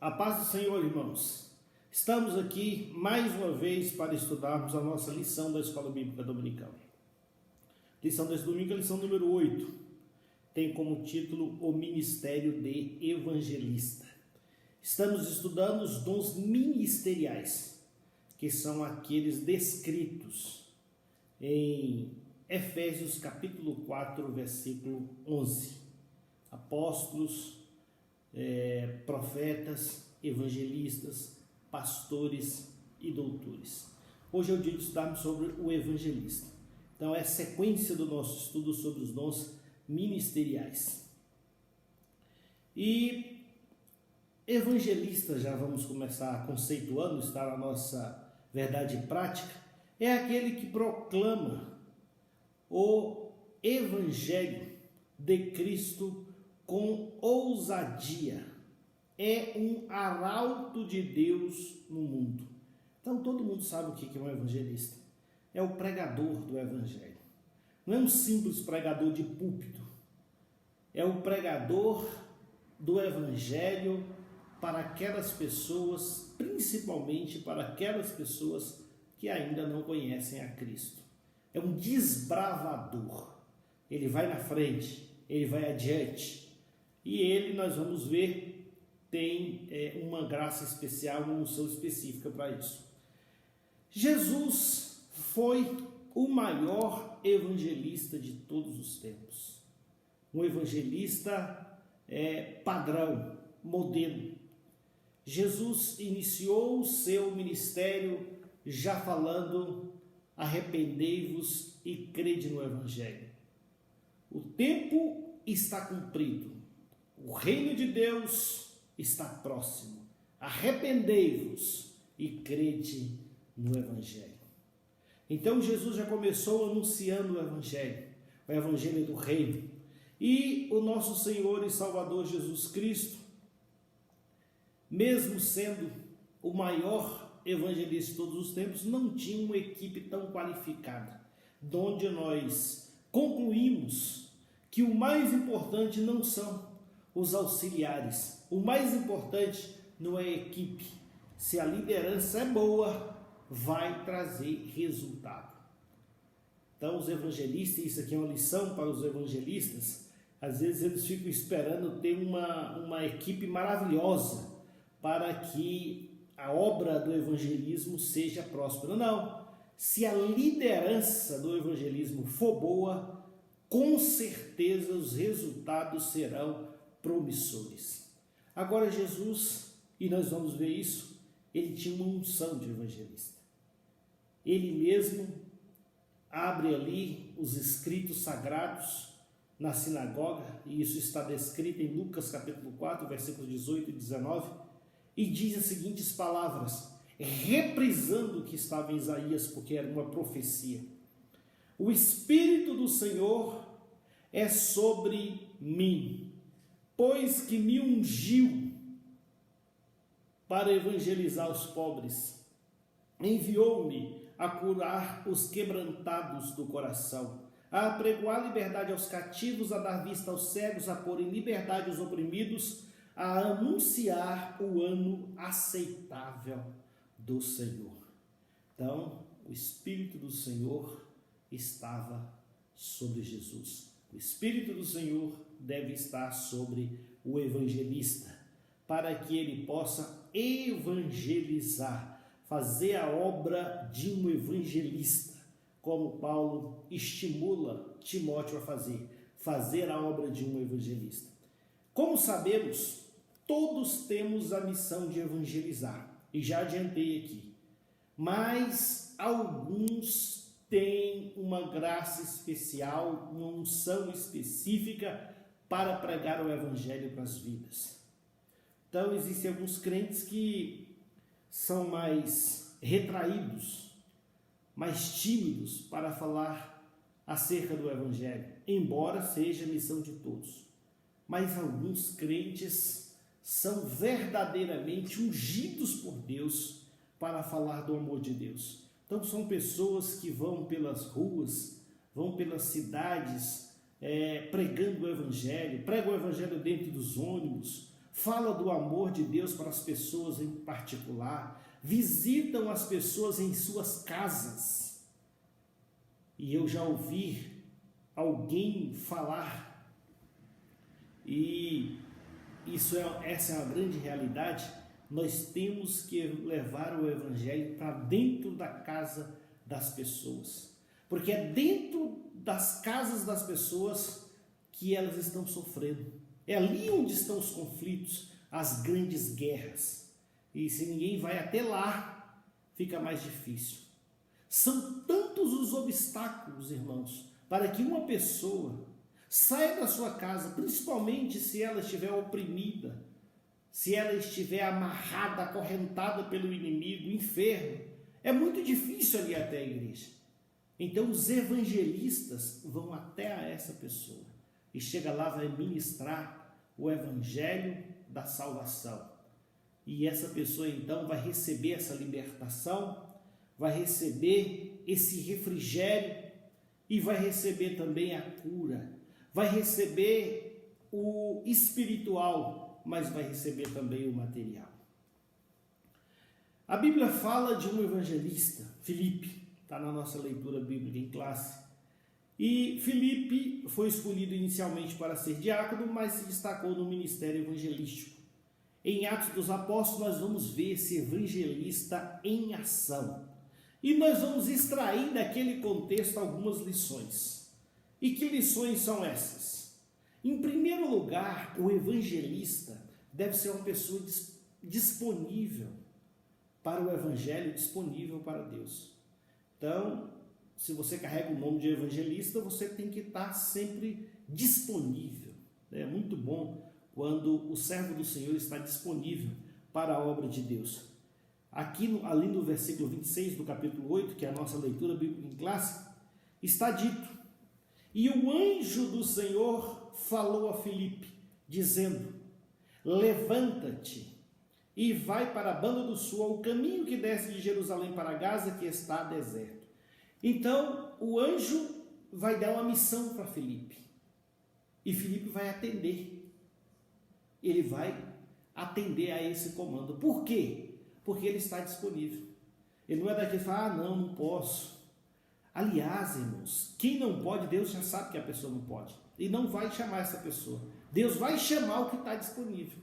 A paz do Senhor, irmãos. Estamos aqui mais uma vez para estudarmos a nossa lição da Escola Bíblica Dominical. Lição desse domingo é a lição número 8. Tem como título o Ministério de Evangelista. Estamos estudando os dons ministeriais, que são aqueles descritos em Efésios capítulo 4, versículo 11. Apóstolos, profetas, evangelistas, pastores e doutores. Hoje é o dia de estudarmos sobre o evangelista. Então é a sequência do nosso estudo sobre os dons ministeriais. E evangelista, já vamos começar conceituando, está na nossa verdade prática, é aquele que proclama o evangelho de Cristo com ousadia. É um arauto de Deus no mundo. Então todo mundo sabe o que é um evangelista. É o pregador do evangelho. Não é um simples pregador de púlpito. É o pregador do evangelho para aquelas pessoas, principalmente para aquelas pessoas que ainda não conhecem a Cristo. É um desbravador. Ele vai na frente, ele vai adiante. E ele, nós vamos ver, tem uma graça especial, uma unção específica para isso. Jesus foi o maior evangelista de todos os tempos. Um evangelista padrão, modelo. Jesus iniciou o seu ministério já falando: arrependei-vos e crede no evangelho. O tempo está cumprido. O reino de Deus está próximo. Arrependei-vos e crede no evangelho. Então Jesus já começou anunciando o evangelho do reino. E o nosso Senhor e Salvador Jesus Cristo, mesmo sendo o maior evangelista de todos os tempos, não tinha uma equipe tão qualificada, donde nós concluímos que o mais importante não são os auxiliares, o mais importante não é a equipe. Se a liderança é boa, vai trazer resultado. Então os evangelistas, isso aqui é uma lição para os evangelistas, às vezes eles ficam esperando ter uma equipe maravilhosa para que a obra do evangelismo seja próspera. Não, se a liderança do evangelismo for boa, com certeza os resultados serão promissores. Agora Jesus, e nós vamos ver isso, ele tinha uma unção de evangelista. Ele mesmo abre ali os escritos sagrados na sinagoga, e isso está descrito em Lucas capítulo 4, versículos 18 e 19, e diz as seguintes palavras, reprisando o que estava em Isaías, porque era uma profecia: o Espírito do Senhor é sobre mim, pois que me ungiu para evangelizar os pobres, enviou-me a curar os quebrantados do coração, a apregoar liberdade aos cativos, a dar vista aos cegos, a pôr em liberdade os oprimidos, a anunciar o ano aceitável do Senhor. Então, o Espírito do Senhor estava sobre Jesus. O Espírito do Senhor deve estar sobre o evangelista, para que ele possa evangelizar, fazer a obra de um evangelista, como Paulo estimula Timóteo a fazer a obra de um evangelista. Como sabemos, todos temos a missão de evangelizar, e já adiantei aqui, mas alguns têm uma graça especial, uma unção específica para pregar o evangelho para as vidas. Então existem alguns crentes que são mais retraídos, mais tímidos para falar acerca do evangelho, embora seja a missão de todos. Mas alguns crentes são verdadeiramente ungidos por Deus para falar do amor de Deus. Então são pessoas que vão pelas ruas, vão pelas cidades, pregando o evangelho, pregam o evangelho dentro dos ônibus, fala do amor de Deus para as pessoas em particular, visitam as pessoas em suas casas. E eu já ouvi alguém falar, e essa é uma grande realidade, nós temos que levar o Evangelho para dentro da casa das pessoas, porque é dentro das casas das pessoas que elas estão sofrendo, é ali onde estão os conflitos, as grandes guerras, e se ninguém vai até lá, fica mais difícil. São tantos os obstáculos, irmãos, para que uma pessoa saia da sua casa, principalmente se ela estiver oprimida, se ela estiver amarrada, acorrentada pelo inimigo, enfermo. É muito difícil ali até a igreja. Então os evangelistas vão até a essa pessoa e chega lá, vai ministrar o evangelho da salvação. E essa pessoa então vai receber essa libertação, vai receber esse refrigério e vai receber também a cura, vai receber o espiritual, mas vai receber também o material. A Bíblia fala de um evangelista, Filipe, está na nossa leitura bíblica em classe. E Filipe foi escolhido inicialmente para ser diácono, mas se destacou no ministério evangelístico. Em Atos dos Apóstolos nós vamos ver esse evangelista em ação. E nós vamos extrair daquele contexto algumas lições. E que lições são essas? Em primeiro lugar, o evangelista deve ser uma pessoa disponível para o evangelho, disponível para Deus. Então, se você carrega o nome de evangelista, você tem que estar sempre disponível. É muito bom quando o servo do Senhor está disponível para a obra de Deus. Aqui, ali no versículo 26 do capítulo 8, que é a nossa leitura bíblica em classe, está dito: e o anjo do Senhor falou a Filipe, dizendo: levanta-te e vai para a banda do sul, ao caminho que desce de Jerusalém para Gaza, que está deserto. Então, o anjo vai dar uma missão para Filipe, e Filipe vai atender. Ele vai atender a esse comando. Por quê? Porque ele está disponível. Ele não é daquele que fala: não posso. Aliás, irmãos, quem não pode, Deus já sabe que a pessoa não pode, e não vai chamar essa pessoa. Deus vai chamar o que está disponível.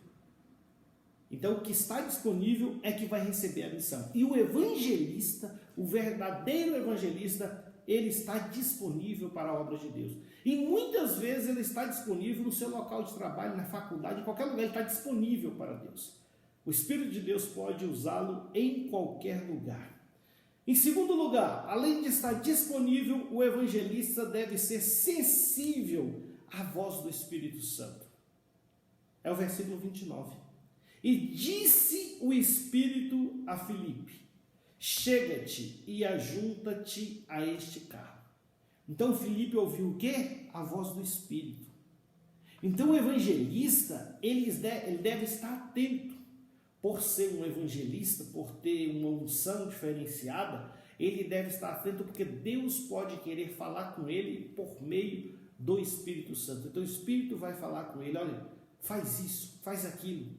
Então, o que está disponível é que vai receber a missão. E o evangelista, o verdadeiro evangelista, ele está disponível para a obra de Deus. E muitas vezes ele está disponível no seu local de trabalho, na faculdade, em qualquer lugar, ele está disponível para Deus. O Espírito de Deus pode usá-lo em qualquer lugar. Em segundo lugar, além de estar disponível, o evangelista deve ser sensível à voz do Espírito Santo. É o versículo 29. E disse o Espírito a Filipe: chega-te e ajunta-te a este carro. Então Filipe ouviu o quê? A voz do Espírito. Então o evangelista, ele deve estar atento. Por ser um evangelista, por ter uma unção diferenciada, ele deve estar atento, porque Deus pode querer falar com ele por meio do Espírito Santo. Então o Espírito vai falar com ele: olha, faz isso, faz aquilo.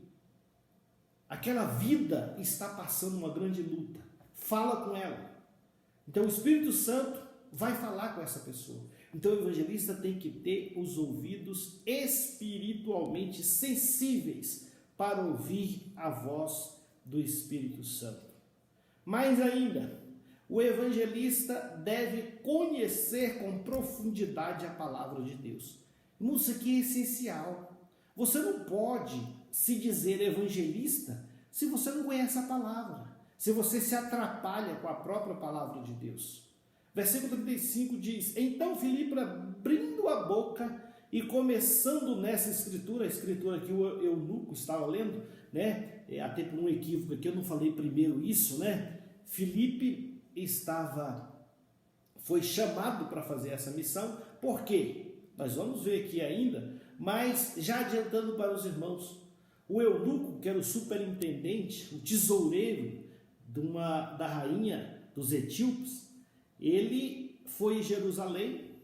Aquela vida está passando uma grande luta, fala com ela. Então o Espírito Santo vai falar com essa pessoa. Então o evangelista tem que ter os ouvidos espiritualmente sensíveis para ouvir a voz do Espírito Santo. Mais ainda, o evangelista deve conhecer com profundidade a palavra de Deus. Isso aqui é essencial. Você não pode se dizer evangelista se você não conhece a palavra, se você se atrapalha com a própria palavra de Deus. Versículo 35 diz: então Filipe, abrindo a boca e começando nessa escritura, a escritura que o eunuco estava lendo, né? Até por um equívoco aqui, eu não falei primeiro isso, né? Filipe foi chamado para fazer essa missão. Por quê? Nós vamos ver aqui ainda, mas já adiantando para os irmãos, o eunuco, que era o superintendente, o tesoureiro da rainha dos etíopes, ele foi em Jerusalém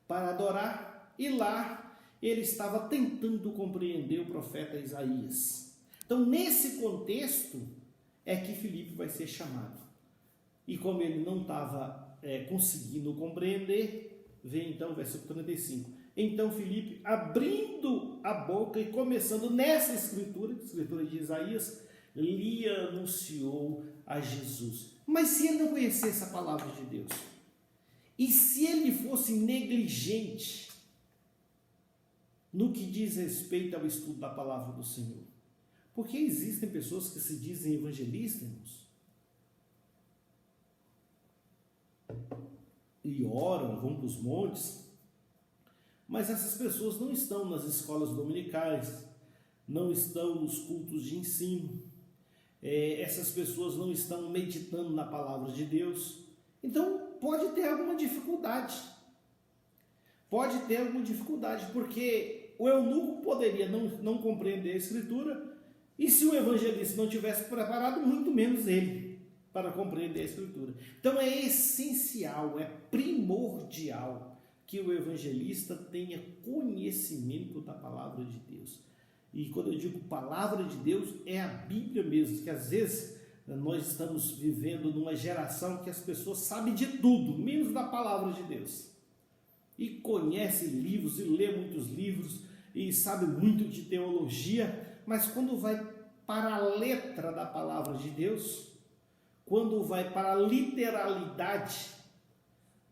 para adorar, e lá ele estava tentando compreender o profeta Isaías. Então, nesse contexto, é que Filipe vai ser chamado. E como ele não estava conseguindo compreender, vem então o versículo 35. Então Filipe, abrindo a boca e começando nessa escritura de Isaías, lhe anunciou a Jesus. Mas se ele não conhecesse a palavra de Deus, e se ele fosse negligente no que diz respeito ao estudo da palavra do Senhor, porque existem pessoas que se dizem evangelistas, irmãos, e oram, vão para os montes, mas essas pessoas não estão nas escolas dominicais, não estão nos cultos de ensino, essas pessoas não estão meditando na palavra de Deus. Então pode ter alguma dificuldade, porque o eunuco poderia não compreender a escritura, e se o evangelista não tivesse preparado, muito menos ele, para compreender a escritura. Então é essencial, é primordial que o evangelista tenha conhecimento da palavra de Deus. E quando eu digo palavra de Deus, é a Bíblia mesmo, que às vezes nós estamos vivendo numa geração que as pessoas sabem de tudo, menos da palavra de Deus. E conhece livros, e lê muitos livros, e sabe muito de teologia, mas quando vai para a letra da palavra de Deus, quando vai para a literalidade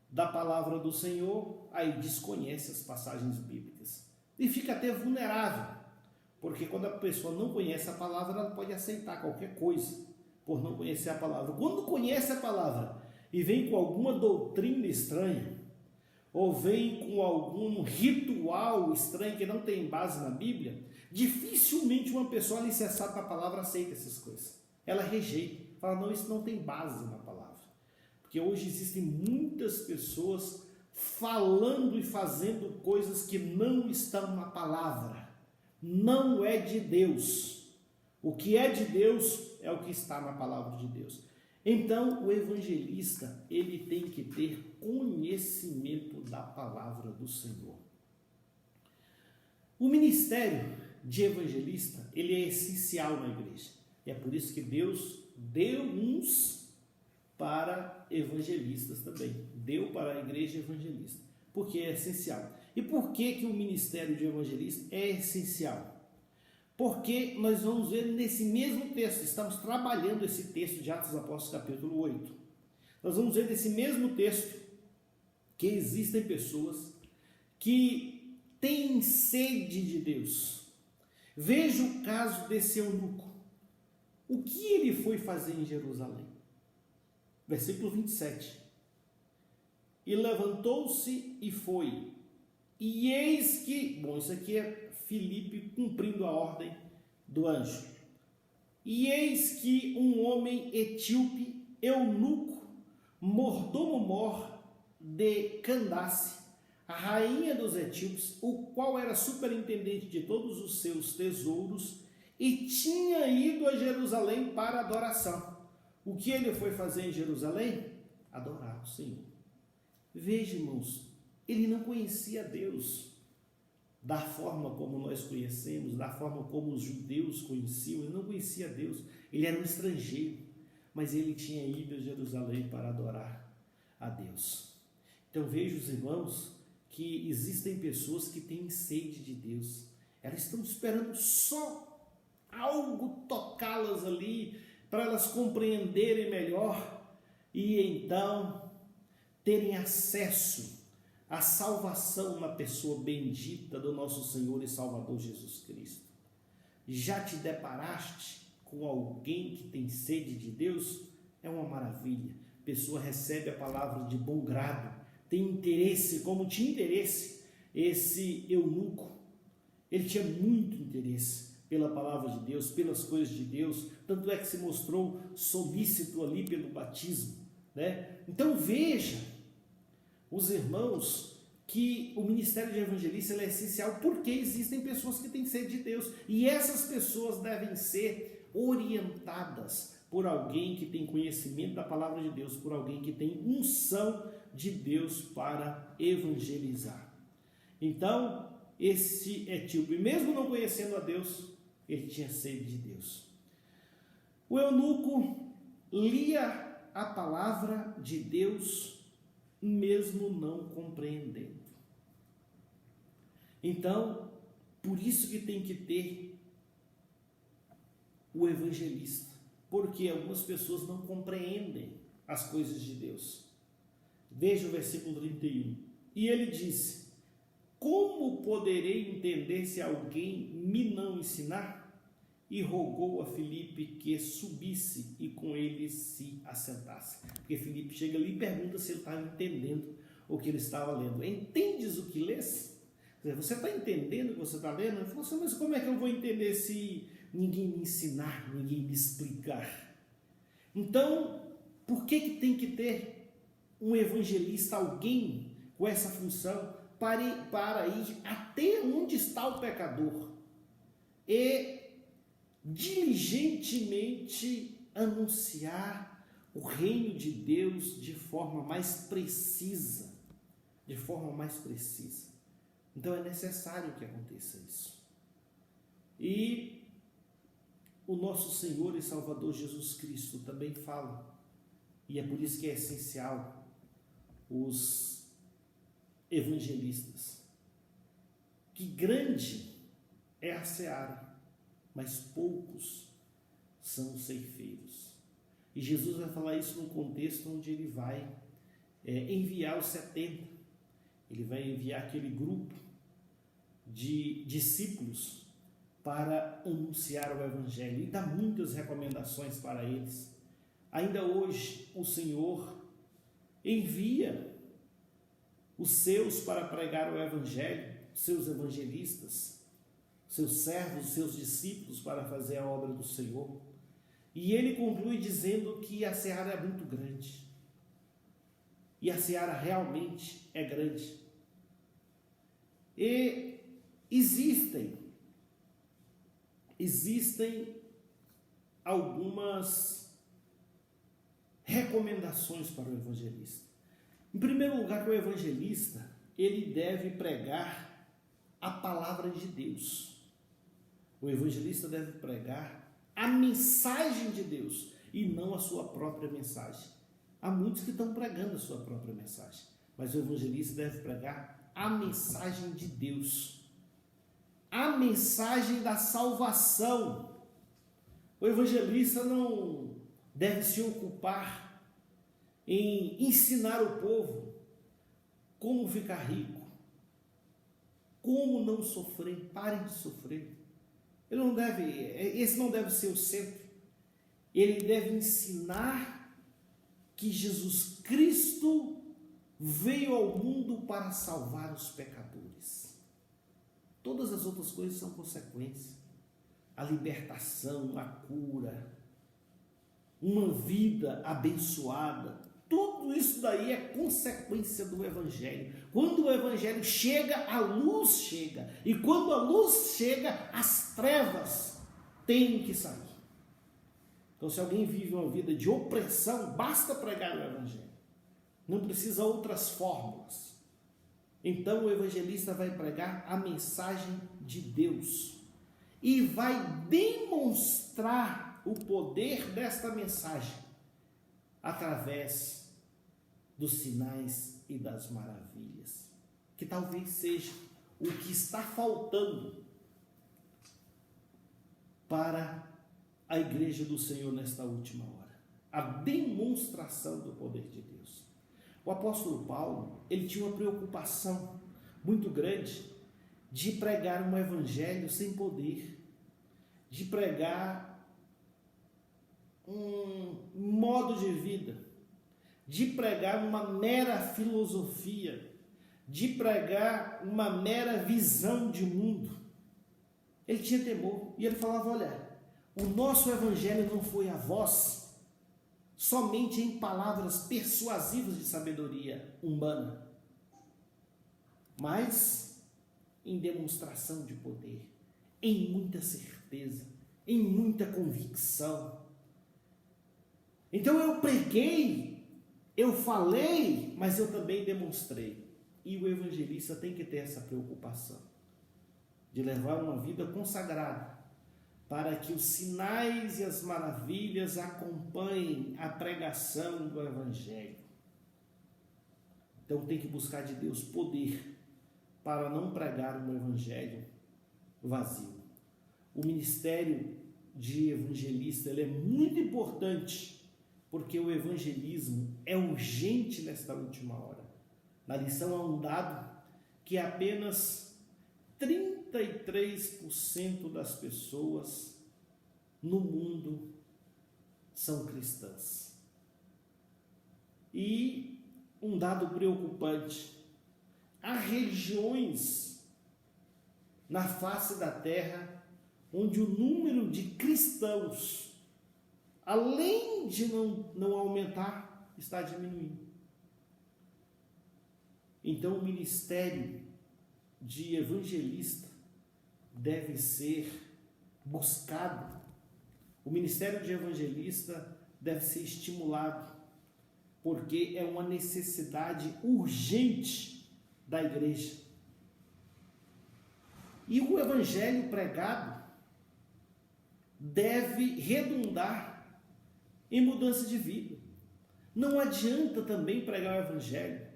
da palavra do Senhor, aí desconhece as passagens bíblicas. E fica até vulnerável, porque quando a pessoa não conhece a palavra, ela pode aceitar qualquer coisa, por não conhecer a palavra. Quando conhece a palavra e vem com alguma doutrina estranha, ou vem com algum ritual estranho que não tem base na Bíblia, dificilmente uma pessoa alicerçada na palavra aceita essas coisas. Ela rejeita, fala, não, isso não tem base na palavra. Porque hoje existem muitas pessoas falando e fazendo coisas que não estão na palavra. Não é de Deus. O que é de Deus é o que está na palavra de Deus. Então, o evangelista, ele tem que ter conhecimento da palavra do Senhor. O ministério de evangelista, ele é essencial na igreja. E é por isso que Deus deu uns para evangelistas também. Deu para a igreja evangelista. Porque é essencial. E por que o ministério de evangelista é essencial? Porque nós vamos ver nesse mesmo texto, estamos trabalhando esse texto de Atos dos Apóstolos capítulo 8. Nós vamos ver nesse mesmo texto que existem pessoas que têm sede de Deus. Veja o caso desse eunuco. O que ele foi fazer em Jerusalém? Versículo 27. E levantou-se e foi. E eis que, bom, isso aqui é Filipe cumprindo a ordem do anjo. E eis que um homem etíope, eunuco, mordomo-mor de Candace, a rainha dos etíopes, o qual era superintendente de todos os seus tesouros, e tinha ido a Jerusalém para adoração. O que ele foi fazer em Jerusalém? Adorar o Senhor. Veja, irmãos, ele não conhecia Deus da forma como nós conhecemos, da forma como os judeus conheciam. Ele não conhecia Deus, ele era um estrangeiro, mas ele tinha ido a Jerusalém para adorar a Deus. Então veja, os irmãos, que existem pessoas que têm sede de Deus, elas estão esperando só algo tocá-las ali, para elas compreenderem melhor, e então terem acesso a salvação na pessoa bendita do nosso Senhor e Salvador Jesus Cristo. Já te deparaste com alguém que tem sede de Deus? É uma maravilha. A pessoa recebe a palavra de bom grado, tem interesse, como tinha interesse esse eunuco. Ele tinha muito interesse pela palavra de Deus, pelas coisas de Deus, tanto é que se mostrou solícito ali pelo batismo, né? Então veja, os irmãos, que o ministério de evangelista é essencial porque existem pessoas que têm sede de Deus, e essas pessoas devem ser orientadas por alguém que tem conhecimento da palavra de Deus, por alguém que tem unção de Deus para evangelizar. Então, esse etíope, mesmo não conhecendo a Deus, ele tinha sede de Deus. O eunuco lia a palavra de Deus, mesmo não compreendendo. Então, por isso que tem que ter o evangelista, porque algumas pessoas não compreendem as coisas de Deus. Veja o versículo 31. E ele disse: como poderei entender se alguém me não ensinar? E rogou a Filipe que subisse e com ele se assentasse. Porque Filipe chega ali e pergunta se ele estava entendendo o que ele estava lendo. Entendes o que lês? Você está entendendo o que você está lendo? Ele falou assim: mas como é que eu vou entender se ninguém me ensinar, ninguém me explicar? Então, por que tem que ter um evangelista, alguém com essa função, para ir até onde está o pecador e diligentemente anunciar o reino de Deus de forma mais precisa, Então é necessário que aconteça isso. E o nosso Senhor e Salvador Jesus Cristo também fala, e é por isso que é essencial os evangelistas, que grande é a seara, mas poucos são os ceifeiros. E Jesus vai falar isso num contexto onde ele vai enviar os 70. Ele vai enviar aquele grupo de discípulos para anunciar o evangelho e dá muitas recomendações para eles. Ainda hoje o Senhor envia os seus para pregar o evangelho, seus evangelistas, seus servos, seus discípulos para fazer a obra do Senhor. E ele conclui dizendo que a seara é muito grande. E a seara realmente é grande. E existem algumas recomendações para o evangelista. Em primeiro lugar, que o evangelista, ele deve pregar a palavra de Deus. O evangelista deve pregar a mensagem de Deus e não a sua própria mensagem. Há muitos que estão pregando a sua própria mensagem, mas o evangelista deve pregar a mensagem de Deus, a mensagem da salvação. O evangelista não deve se ocupar em ensinar o povo como ficar rico, como não sofrer. Parem de sofrer. Esse não deve ser o centro. Ele deve ensinar que Jesus Cristo veio ao mundo para salvar os pecadores. Todas as outras coisas são consequências. A libertação, a cura, uma vida abençoada, tudo isso daí é consequência do Evangelho. Quando o Evangelho chega, a luz chega. E quando a luz chega, as trevas têm que sair. Então, se alguém vive uma vida de opressão, basta pregar o Evangelho. Não precisa outras fórmulas. Então, o evangelista vai pregar a mensagem de Deus e vai demonstrar o poder desta mensagem através dos sinais e das maravilhas, que talvez seja o que está faltando para a igreja do Senhor nesta última hora, a demonstração do poder de Deus. O apóstolo Paulo, ele tinha uma preocupação muito grande de pregar um evangelho sem poder, de pregar um modo de vida, de pregar uma mera filosofia, de pregar uma mera visão de mundo. Ele tinha temor e ele falava: olha, o nosso evangelho não foi a vós somente em palavras persuasivas de sabedoria humana, mas em demonstração de poder, em muita certeza, em muita convicção. Então eu preguei, eu falei, mas eu também demonstrei. E o evangelista tem que ter essa preocupação. de levar uma vida consagrada, para que os sinais e as maravilhas acompanhem a pregação do Evangelho. Então tem que buscar de Deus poder para não pregar um Evangelho vazio. O ministério de evangelista ele é muito importante, porque o evangelismo é urgente nesta última hora. Na lição há um dado que apenas 33% das pessoas no mundo são cristãs. E um dado preocupante: há regiões na face da terra onde o número de cristãos, além de não aumentar, está diminuindo. Então o ministério de evangelista deve ser buscado, o ministério de evangelista deve ser estimulado, porque é uma necessidade urgente da igreja. E o evangelho pregado deve redundar em mudança de vida. Não adianta também pregar o evangelho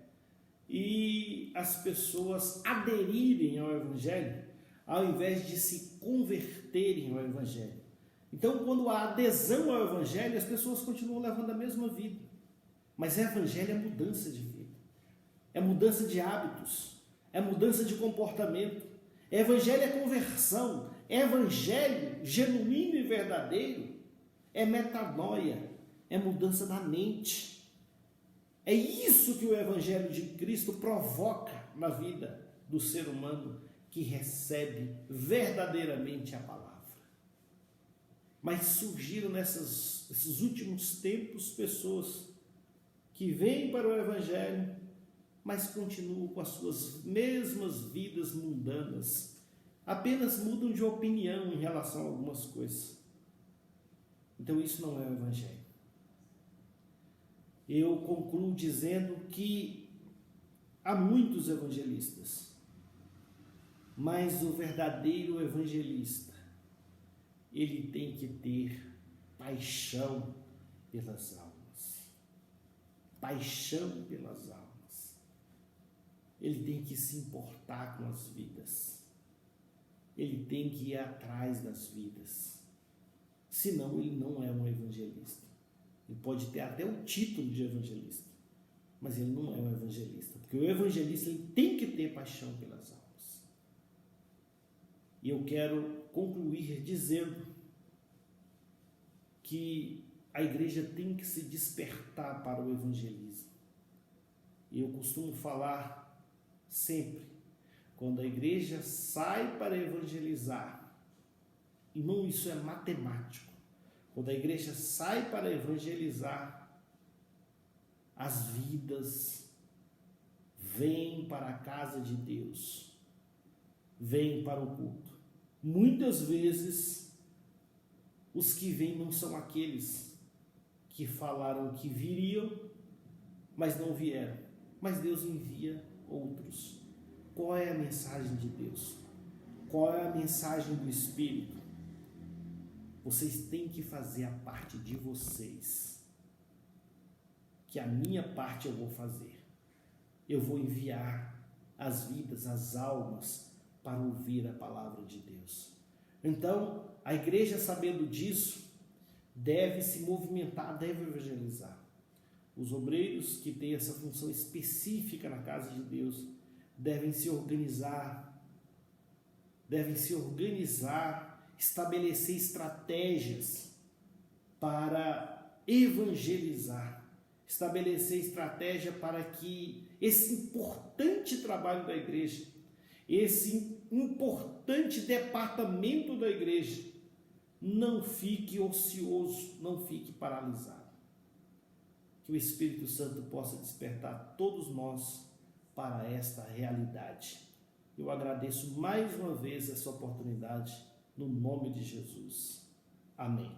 e as pessoas aderirem ao evangelho ao invés de se converterem ao evangelho. Então, quando há adesão ao evangelho, as pessoas continuam levando a mesma vida. Mas o evangelho é mudança de vida, é mudança de hábitos, é mudança de comportamento. Evangelho é conversão. Evangelho genuíno e verdadeiro é metanoia, é mudança da mente. É isso que o Evangelho de Cristo provoca na vida do ser humano que recebe verdadeiramente a palavra. Mas surgiram nesses últimos tempos pessoas que vêm para o Evangelho, mas continuam com as suas mesmas vidas mundanas, apenas mudam de opinião em relação a algumas coisas. Então isso não é o Evangelho. Eu concluo dizendo que há muitos evangelistas, mas o verdadeiro evangelista, ele tem que ter paixão pelas almas. Paixão pelas almas. Ele tem que se importar com as vidas. Ele tem que ir atrás das vidas. Senão ele não é um evangelista. Ele pode ter até o título de evangelista, mas ele não é um evangelista, porque o evangelista ele tem que ter paixão pelas almas. E eu quero concluir dizendo que a igreja tem que se despertar para o evangelismo. E eu costumo falar sempre, quando a igreja sai para evangelizar, e não isso é matemático, quando a igreja sai para evangelizar, as vidas vêm para a casa de Deus, vêm para o culto. Muitas vezes, os que vêm não são aqueles que falaram que viriam, mas não vieram. Mas Deus envia outros. Qual é a mensagem de Deus? Qual é a mensagem do Espírito? Vocês têm que fazer a parte de vocês, que a minha parte eu vou fazer. Eu vou enviar as vidas, as almas, para ouvir a palavra de Deus. Então, a igreja, sabendo disso, deve se movimentar, deve evangelizar. Os obreiros que têm essa função específica na casa de Deus devem se organizar, estabelecer estratégias para evangelizar, estabelecer estratégia para que esse importante trabalho da igreja, esse importante departamento da igreja, não fique ocioso, não fique paralisado. Que o Espírito Santo possa despertar todos nós para esta realidade. Eu agradeço mais uma vez essa oportunidade, no nome de Jesus. Amém.